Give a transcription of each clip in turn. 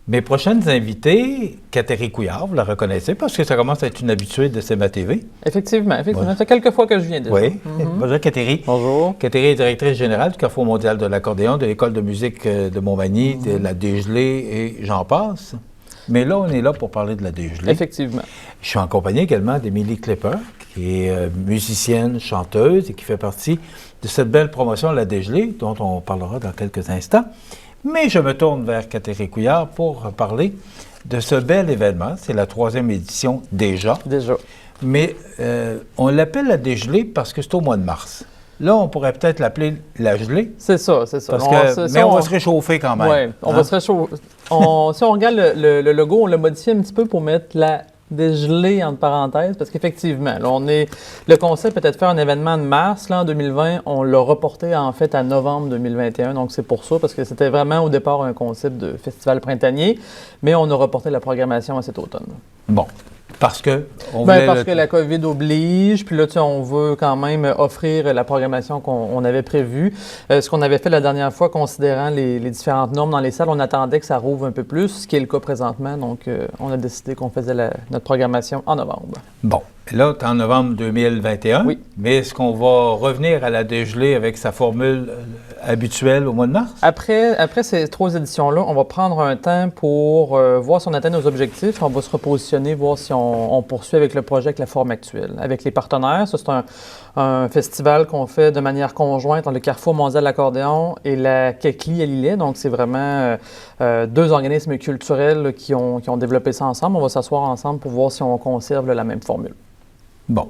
Mes prochaines invitées, Catherine Couillard, vous la reconnaissez parce que ça commence à être une habituée de CMA TV. Effectivement. Ça fait quelques fois que je viens déjà. Oui. Bonjour, Catherine. Bonjour. Catherine est directrice générale du Carrefour mondial de l'accordéon, de l'École de musique de Montmagny, de la Dégelée et j'en passe. Mais là, on est là pour parler de la Dégelée. Effectivement. Je suis en compagnie également d'Émilie Klepper, qui est musicienne, chanteuse et qui fait partie de cette belle promotion de la Dégelée, dont on parlera dans quelques instants. Mais je me tourne vers Catherine Couillard pour parler de ce bel événement. C'est la 3e édition déjà. Déjà. Mais on l'appelle la Dégelée parce que c'est au mois de mars. Là, on pourrait peut-être l'appeler la gelée. C'est ça. Parce que, mais on va se réchauffer quand même. Oui, on va se réchauffer. Si on regarde le logo, on l'a modifié un petit peu pour mettre la dégelée entre parenthèses, parce qu'effectivement, là, le concept peut-être faire un événement de mars, là, en 2020, on l'a reporté en fait à novembre 2021, donc c'est pour ça, parce que c'était vraiment au départ un concept de festival printanier, mais on a reporté la programmation à cet automne. Bon. Parce que parce que la COVID oblige, puis là, on veut quand même offrir la programmation qu'on avait prévue. Ce qu'on avait fait la dernière fois, considérant les différentes normes dans les salles, on attendait que ça rouvre un peu plus, ce qui est le cas présentement. Donc, on a décidé qu'on faisait notre programmation en novembre. Bon. Là, tu es en novembre 2021. Oui. Mais est-ce qu'on va revenir à la dégelée avec sa formule habituelle au mois de mars? Après ces 3 éditions-là, on va prendre un temps pour voir si on atteint nos objectifs. On va se repositionner, voir si on poursuit avec le projet avec la forme actuelle. Avec les partenaires, ça, c'est un festival qu'on fait de manière conjointe entre le Carrefour mondial de l'accordéon et la KECLI à Lillet. Donc, c'est vraiment 2 organismes culturels là, qui ont développé ça ensemble. On va s'asseoir ensemble pour voir si on conserve la même formule. Bon.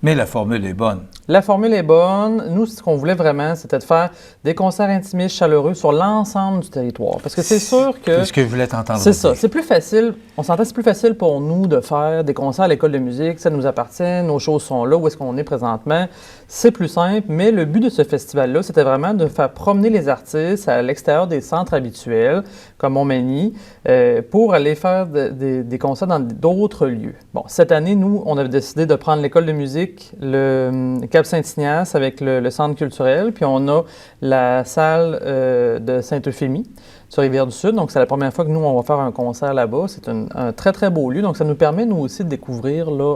Mais la formule est bonne. La formule est bonne. Nous, ce qu'on voulait vraiment, c'était de faire des concerts intimistes, chaleureux sur l'ensemble du territoire. Parce que c'est sûr que... C'est ce que je voulais t'entendre. C'est ça. C'est plus facile. On s'entend, c'est plus facile pour nous de faire des concerts à l'École de musique. Ça nous appartient. Nos choses sont là. Où est-ce qu'on est présentement? C'est plus simple. Mais le but de ce festival-là, c'était vraiment de faire promener les artistes à l'extérieur des centres habituels, comme Montmagny, pour aller faire des concerts dans d'autres lieux. Bon, cette année, nous, on avait décidé de prendre l'École de musique, le Cap-Saint-Ignace avec le centre culturel, puis on a la salle de Sainte-Euphémie sur Rivière-du-Sud. Donc, c'est la première fois que nous, on va faire un concert là-bas. C'est un très, très beau lieu. Donc, ça nous permet, nous aussi, de découvrir. Là,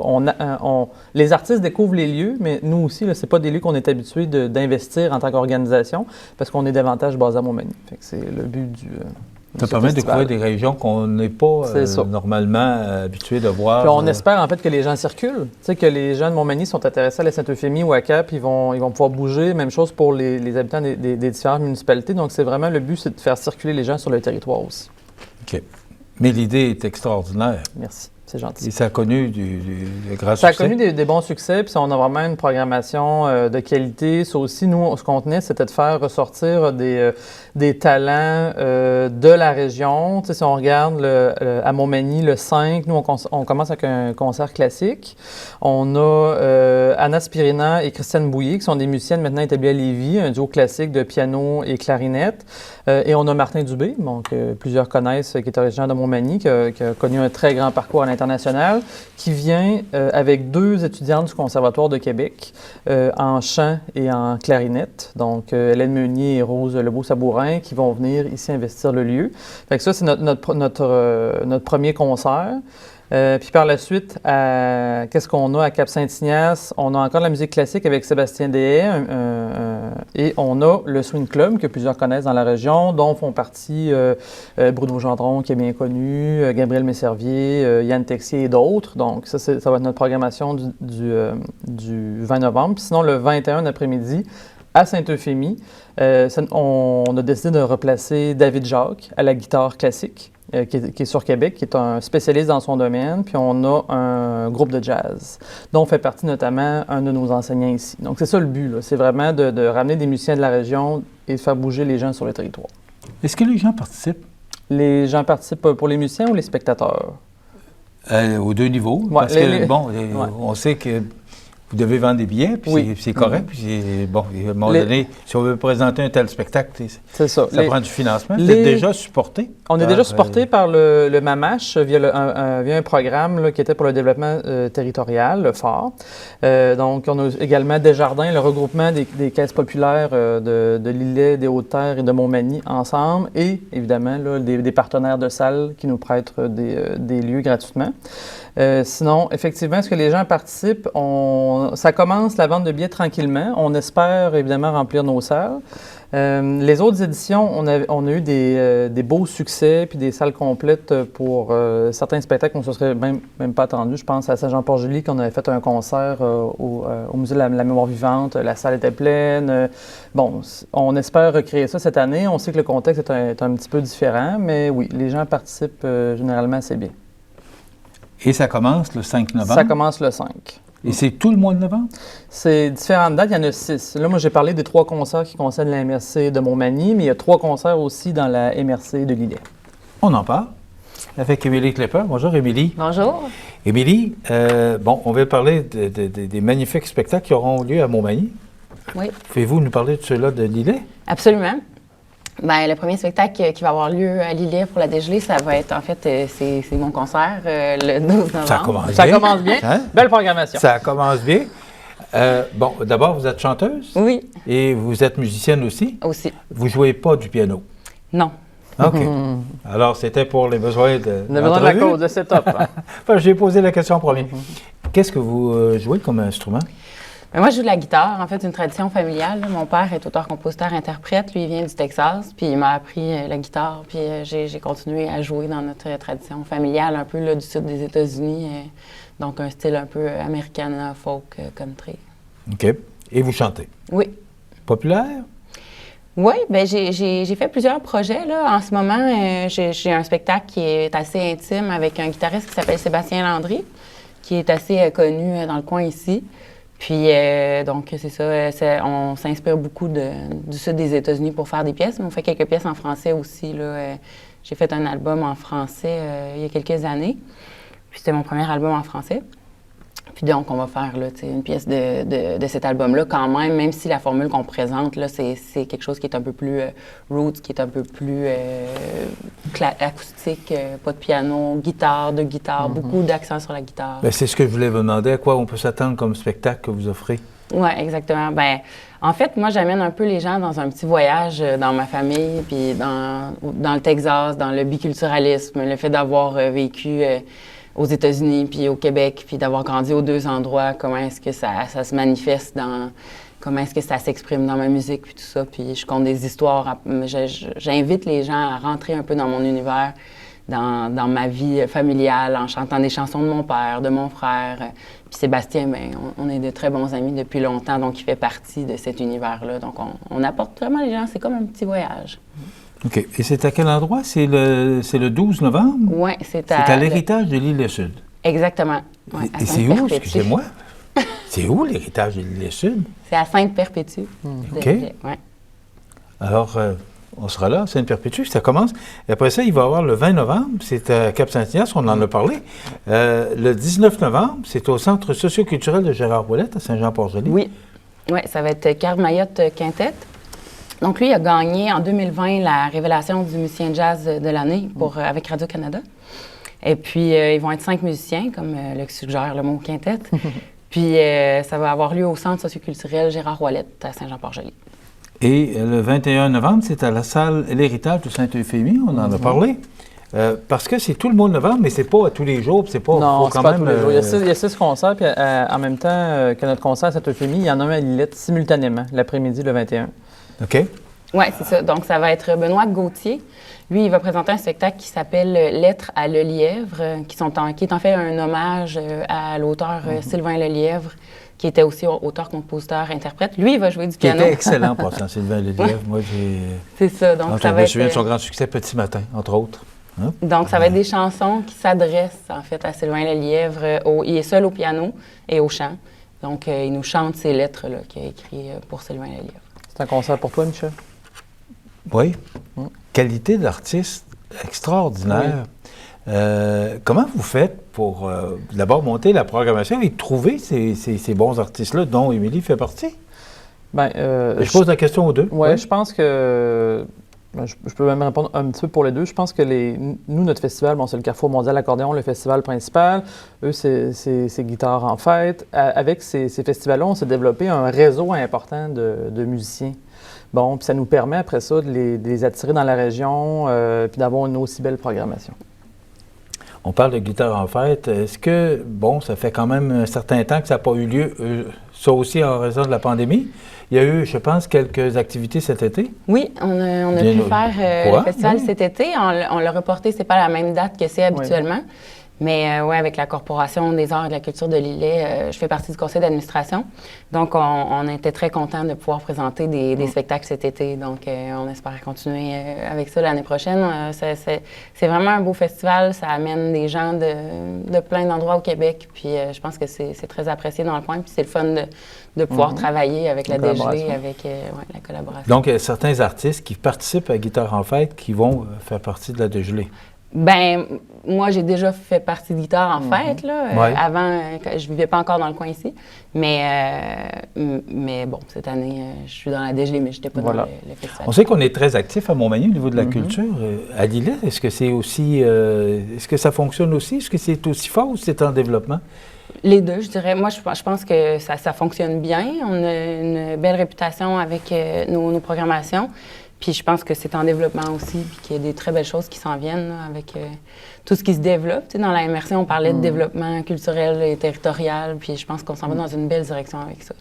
les artistes découvrent les lieux, mais nous aussi, ce n'est pas des lieux qu'on est habitué d'investir en tant qu'organisation parce qu'on est davantage basé à Montmagny. Fait que c'est le but du ça permet de découvrir des régions qu'on n'est pas normalement habitués de voir. Puis on espère en fait que les gens circulent. Tu sais, que les gens de Montmagny sont intéressés à la Sainte-Euphémie ou à Cap, ils vont pouvoir bouger. Même chose pour les habitants des différentes municipalités. Donc c'est vraiment le but, c'est de faire circuler les gens sur le territoire aussi. OK. Mais l'idée est extraordinaire. Merci. C'est gentil. Et ça a connu du grand succès. Ça a connu des bons succès, puis on a vraiment une programmation de qualité. Ça aussi, nous, ce qu'on tenait, c'était de faire ressortir des talents de la région. Tu sais, si on regarde à Montmagny, le 5, nous, on commence avec un concert classique. On a Anna Spirina et Christiane Bouilly, qui sont des musiciennes maintenant établies à Lévis, un duo classique de piano et clarinette. Et on a Martin Dubé, donc plusieurs connaissent, qui est originaire de Montmagny, qui a connu un très grand parcours à l'international, qui vient avec 2 étudiantes du Conservatoire de Québec en chant et en clarinette. Donc, Hélène Meunier et Rose Lebeau-Sabourin, qui vont venir ici investir le lieu. Fait que ça, c'est notre premier concert. Puis par la suite, qu'est-ce qu'on a à Cap-Saint-Ignace? On a encore de la musique classique avec Sébastien Dehaye et on a le Swing Club que plusieurs connaissent dans la région, dont font partie Bruno Gendron, qui est bien connu, Gabriel Messervier, Yann Texier et d'autres. Donc ça va être notre programmation du 20 novembre. Puis sinon, le 21 après-midi, à Sainte-Euphémie, on a décidé de replacer David Jacques à la guitare classique. Qui est sur Québec, qui est un spécialiste dans son domaine, puis on a un groupe de jazz, dont fait partie notamment un de nos enseignants ici. Donc c'est ça le but, là. C'est vraiment de ramener des musiciens de la région et de faire bouger les gens sur le territoire. Est-ce que les gens participent? Les gens participent pour les musiciens ou les spectateurs? Aux 2 niveaux. Ouais, parce que, on sait que vous devez vendre des billets, puis Oui. c'est correct. Puis bon, à un moment donné, si on veut présenter un tel spectacle, c'est ça. Ça prend du financement. Vous êtes déjà supporté? On est déjà supporté par le MAMACH via un programme là, qui était pour le développement territorial, le FOR. Donc, on a également Desjardins, le regroupement des caisses populaires de l'Îlet, des Hautes-Terres et de Montmagny ensemble, et évidemment là, des partenaires de salles qui nous prêtent des lieux gratuitement. Sinon, effectivement, est-ce que les gens participent? Ça commence la vente de billets tranquillement. On espère évidemment remplir nos salles. Les autres éditions, on a eu des beaux succès puis des salles complètes pour certains spectacles qu'on ne se serait même pas attendu. Je pense à Saint-Jean-Port-Joli qu'on avait fait un concert au Musée de la Mémoire vivante. La salle était pleine. Bon, on espère recréer ça cette année. On sait que le contexte est un petit peu différent, mais oui, les gens participent généralement assez bien. Et ça commence le 5 novembre? Ça commence le 5. Et c'est tout le mois de novembre? C'est différentes dates. Il y en a 6. Là, moi, j'ai parlé des 3 concerts qui concernent la MRC de Montmagny, mais il y a 3 concerts aussi dans la MRC de l'Îlet. On en parle avec Émilie Klepper. Bonjour, Émilie. Bonjour. Émilie, on va parler des magnifiques spectacles qui auront lieu à Montmagny. Oui. Pouvez-vous nous parler de ceux-là de l'Îlet? Absolument. Bien, le premier spectacle qui va avoir lieu à l'Îlet pour la dégelée, ça va être, en fait, c'est mon concert le 12 novembre. Ça commence bien. Hein? Belle programmation. Ça commence bien. D'abord, vous êtes chanteuse? Oui. Et vous êtes musicienne aussi? Aussi. Vous jouez pas du piano? Non. OK. Alors, c'était pour les besoins de la cause de setup. Enfin, j'ai posé la question en premier. Qu'est-ce que vous jouez comme instrument? Mais moi, je joue de la guitare. En fait, une tradition familiale. Mon père est auteur-compositeur-interprète. Lui, il vient du Texas. Puis, il m'a appris la guitare. Puis, j'ai continué à jouer dans notre tradition familiale, un peu là, du sud des États-Unis. Donc, un style un peu americana, folk, country. OK. Et vous chantez? Oui. Populaire? Oui, bien, j'ai fait plusieurs projets. Là. En ce moment, j'ai un spectacle qui est assez intime avec un guitariste qui s'appelle Sébastien Landry, qui est assez connu dans le coin ici. Puis, donc, c'est ça, on s'inspire beaucoup du sud des États-Unis pour faire des pièces, mais on fait quelques pièces en français aussi. J'ai fait un album en français il y a quelques années, puis c'était mon premier album en français. Puis donc, on va faire là, une pièce de cet album-là quand même si la formule qu'on présente, là, c'est quelque chose qui est un peu plus roots, qui est un peu plus acoustique, pas de piano, guitare, beaucoup d'accent sur la guitare. Bien, c'est ce que je voulais vous demander. À quoi on peut s'attendre comme spectacle que vous offrez? Oui, exactement. Bien, en fait, moi, j'amène un peu les gens dans un petit voyage dans ma famille, puis dans le Texas, dans le biculturalisme, le fait d'avoir vécu aux États-Unis, puis au Québec, puis d'avoir grandi aux 2 endroits, comment est-ce que ça se manifeste comment est-ce que ça s'exprime dans ma musique, puis tout ça. Puis je compte des histoires. J'invite les gens à rentrer un peu dans mon univers, dans ma vie familiale, en chantant des chansons de mon père, de mon frère. Puis Sébastien, bien, on est de très bons amis depuis longtemps, donc il fait partie de cet univers-là. Donc on apporte vraiment les gens, c'est comme un petit voyage. OK. Et c'est à quel endroit? C'est le 12 novembre? Oui, c'est à l'héritage de l'Île-Sud. Exactement. Ouais, et c'est où, excusez-moi? C'est où l'héritage de l'Île-Sud? C'est à Sainte-Perpétue. OK. Ouais. Alors, on sera là, Sainte-Perpétue, ça commence. Et après ça, il va y avoir le 20 novembre, c'est à Cap-Saint-Ignace, on en a parlé. Le 19 novembre, c'est au Centre socio-culturel de Gérard Ouellette, à Saint-Jean-Port-Joli. Oui. Oui, ça va être Carl Mayotte Quintet. Donc, lui, il a gagné en 2020 la révélation du musicien jazz de l'année avec Radio-Canada. Et puis, ils vont être 5 musiciens, comme le suggère le mot quintet. Puis, ça va avoir lieu au Centre socioculturel Gérard Ouellette à Saint-Jean-Port-Joli. Et le 21 novembre, c'est à la salle L'Héritage de Sainte-Euphémie, on en a parlé. Parce que c'est tout le mois de novembre, mais c'est pas à tous les jours, c'est pas... Non, c'est pas tous les jours. Il y a 6 concerts, puis en même temps que notre concert à Sainte-Euphémie, il y en a un à Lillette simultanément, l'après-midi, le 21. OK. Oui, c'est ça. Donc, ça va être Benoît Gauthier. Lui, il va présenter un spectacle qui s'appelle Lettres à Lelièvre, qui est en fait un hommage à l'auteur Sylvain Lelièvre, qui était aussi auteur, compositeur, interprète. Lui, il va jouer du piano. Qui était excellent, passant, Sylvain Lelièvre. Moi, j'ai... C'est ça. Donc, ça va être... Je me souviens de son grand succès Petit Matin, entre autres. Hein? Donc, ça va être des chansons qui s'adressent, en fait, à Sylvain Lelièvre. Il est seul au piano et au chant. Donc, il nous chante ces lettres-là qu'il a écrites pour Sylvain Lelièvre. C'est un concert pour toi, Michel? Oui. Qualité d'artiste extraordinaire. Comment vous faites pour d'abord monter la programmation et trouver ces bons artistes-là, dont Émilie fait partie? Bien, je pose la question aux deux. Oui, je pense que... Je peux même répondre un petit peu pour les deux. Je pense que nous, notre festival, bon, c'est le Carrefour mondial accordéon, le festival principal. Eux, c'est Guitare en fête. Avec ces festivals-là, on s'est développé un réseau important de musiciens. Bon, puis ça nous permet après ça de les attirer dans la région puis d'avoir une aussi belle programmation. On parle de Guitare en fête. Est-ce que, bon, ça fait quand même un certain temps que ça n'a pas eu lieu, ça aussi en raison de la pandémie? Il y a eu, je pense, quelques activités cet été. Oui, on a pu faire le festival cet été. On l'a reporté, c'est pas la même date que c'est habituellement. Oui. Mais oui, avec la Corporation des arts et de la culture de l'Îlet, je fais partie du conseil d'administration. Donc, on était très contents de pouvoir présenter des spectacles cet été. Donc, on espère continuer avec ça l'année prochaine. C'est vraiment un beau festival. Ça amène des gens de plein d'endroits au Québec. Puis, je pense que c'est très apprécié dans le coin. Puis, c'est le fun de pouvoir travailler avec la DGL, avec la collaboration. Donc, il y a certains artistes qui participent à Guitare en fête qui vont faire partie de la DGL. Ben moi, j'ai déjà fait partie de Guitare en fête, là. Ouais. Avant, je vivais pas encore dans le coin ici. Mais bon, cette année, je suis dans la DGL, mais je n'étais pas dans le festival. On sait qu'on est très actif à Montmagny au niveau de la culture. À l'Îlet, est-ce que c'est aussi... est-ce que ça fonctionne aussi? Est-ce que c'est aussi fort ou c'est en développement? Les deux, je dirais. Moi, je pense que ça fonctionne bien. On a une belle réputation avec nos programmations. Puis je pense que c'est en développement aussi, puis qu'il y a des très belles choses qui s'en viennent là, avec tout ce qui se développe. Tu sais, dans la MRC, on parlait de développement culturel et territorial, puis je pense qu'on s'en va dans une belle direction avec ça.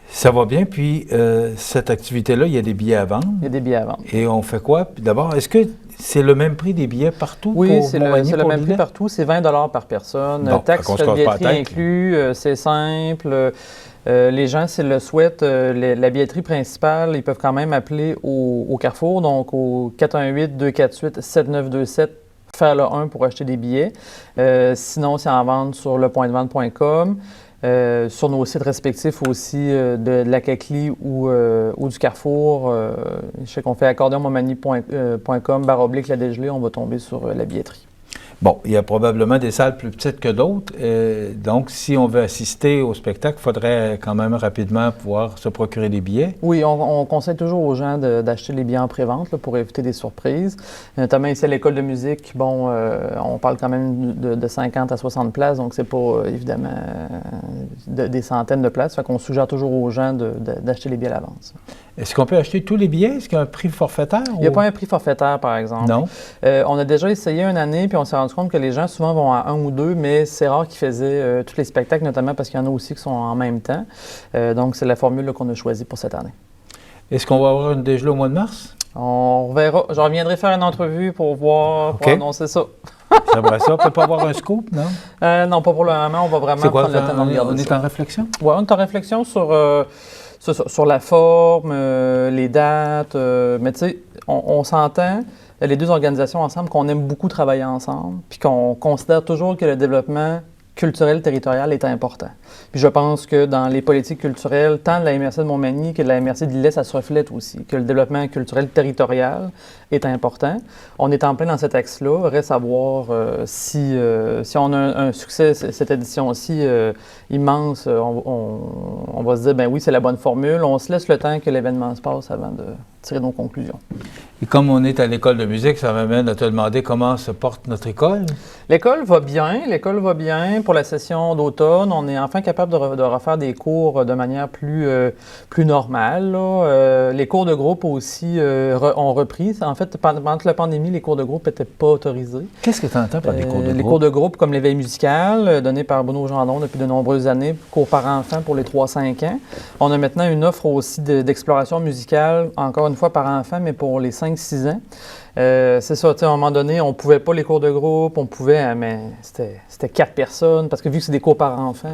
Ça va bien, puis cette activité-là, il y a des billets à vendre. Il y a des billets à vendre. Et on fait quoi? D'abord, est-ce que c'est le même prix des billets partout? Oui, c'est le même prix partout. C'est 20 $ par personne. Bon, taxe de billetterie inclus, c'est simple. Les gens, s'ils le souhaitent, la billetterie principale, ils peuvent quand même appeler au Carrefour, donc au 418-248-7927, faire le 1 pour acheter des billets. Sinon, c'est en vente sur lepointdevente.com, sur nos sites respectifs aussi de la CACLI ou du Carrefour. Je sais qu'on fait accordéonmontmagny.com/la dégelée, on va tomber sur la billetterie. Bon, il y a probablement des salles plus petites que d'autres. Donc, si on veut assister au spectacle, il faudrait quand même rapidement pouvoir se procurer des billets. Oui, on conseille toujours aux gens d'acheter les billets en pré-vente là, pour éviter des surprises. Notamment ici à l'école de musique, bon, on parle quand même de 50 à 60 places, donc c'est pas évidemment des centaines de places. Fait qu'on suggère toujours aux gens d'acheter les billets à l'avance. Est-ce qu'on peut acheter tous les billets? Est-ce qu'il y a un prix forfaitaire? Il n'y a pas un prix forfaitaire, par exemple. Non. On a déjà essayé une année, puis on s'est rendu compte que les gens souvent vont à un ou deux, mais c'est rare qu'ils faisaient tous les spectacles, notamment parce qu'il y en a aussi qui sont en même temps. Donc, c'est la formule qu'on a choisie pour cette année. Est-ce qu'on va avoir une DGL au mois de mars? On verra. Je reviendrai faire une entrevue pour voir, pour annoncer ça. J'aimerais ça. On ne peut pas avoir un scoop, non? Non, pas pour le moment. On va vraiment prendre le temps de regarder. On est en réflexion? Oui, on est en réflexion sur la forme, les dates. Mais tu sais, on s'entend, les deux organisations ensemble, qu'on aime beaucoup travailler ensemble, puis qu'on considère toujours que le développement culturel territorial est important. Puis je pense que dans les politiques culturelles, tant de la MRC de Montmagny que de la MRC de l'Îlet, ça se reflète aussi, que le développement culturel territorial est important. On est en plein dans cet axe-là. Reste à voir si on a un succès, cette édition-ci immense, on va se dire, ben oui, c'est la bonne formule. On se laisse le temps que l'événement se passe avant de tirer nos conclusions. Et comme on est à l'école de musique, ça m'amène à te demander comment se porte notre école? L'école va bien. Pour la session d'automne, on est enfin capable de refaire des cours de manière plus normale. Là. Les cours de groupe aussi ont repris. En fait, pendant la pandémie, les cours de groupe n'étaient pas autorisés. Qu'est-ce que tu entends par les cours de groupe? Les cours de groupe, comme l'éveil musical, donné par Bruno Gendron depuis de nombreuses années, cours par enfant pour les 3-5 ans. On a maintenant une offre aussi d'exploration musicale, encore une fois par enfant, mais pour les 5-6 ans. C'est ça, à un moment donné, on ne pouvait pas les cours de groupe, on pouvait, mais c'était 4 personnes, parce que vu que c'est des cours par enfant,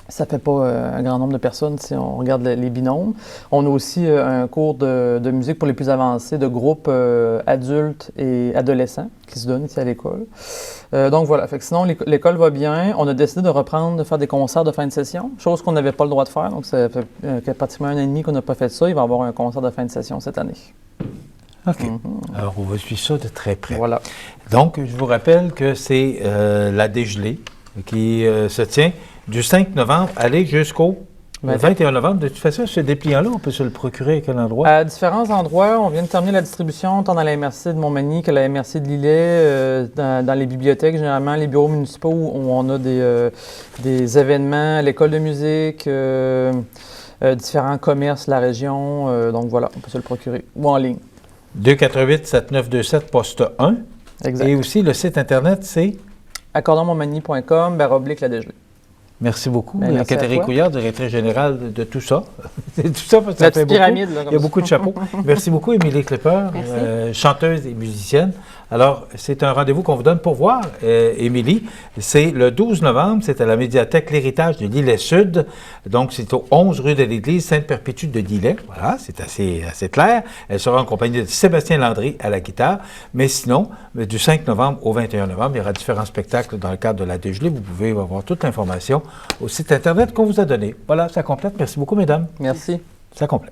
ça ne fait pas un grand nombre de personnes si on regarde les binômes. On a aussi un cours de musique pour les plus avancés, de groupes adultes et adolescents qui se donnent ici à l'école. Donc voilà, fait que sinon l'école va bien. On a décidé de faire des concerts de fin de session, chose qu'on n'avait pas le droit de faire. Donc ça fait pratiquement 1 an et demi qu'on n'a pas fait ça. Il va y avoir un concert de fin de session cette année. OK. Alors, on va suivre ça de très près. Voilà. Donc, je vous rappelle que c'est la dégelée qui se tient du 5 novembre aller jusqu'au 21 novembre. De toute façon, ce dépliant-là, on peut se le procurer à quel endroit? À différents endroits. On vient de terminer la distribution, tant dans la MRC de Montmagny que la MRC de Lillet, dans les bibliothèques, généralement, les bureaux municipaux où on a des événements, l'école de musique, différents commerces de la région. Donc voilà, on peut se le procurer. Ou en ligne. 248-7927, poste 1. Exact. Et aussi, le site Internet, c'est? accordonmontmagny.com/la dégelée. Merci beaucoup. Ben, merci Catherine à toi. Couillard, directrice générale de tout ça. C'est tout ça parce que ça La fait petite beaucoup. pyramide, là, Il y a beaucoup de chapeaux. Merci beaucoup, Émilie Klepper, Merci. chanteuse et musicienne. Alors, c'est un rendez-vous qu'on vous donne pour voir, Émilie. C'est le 12 novembre, c'est à la médiathèque L'Héritage de Lillet-Sud. Donc, c'est au 11 rue de l'Église Sainte-Perpétue de Lillet. Voilà, c'est assez clair. Elle sera en compagnie de Sébastien Landry à la guitare. Mais sinon, du 5 novembre au 21 novembre, il y aura différents spectacles dans le cadre de la dégelée. Vous pouvez avoir toute l'information au site Internet qu'on vous a donné. Voilà, ça complète. Merci beaucoup, mesdames. Merci. Ça complète.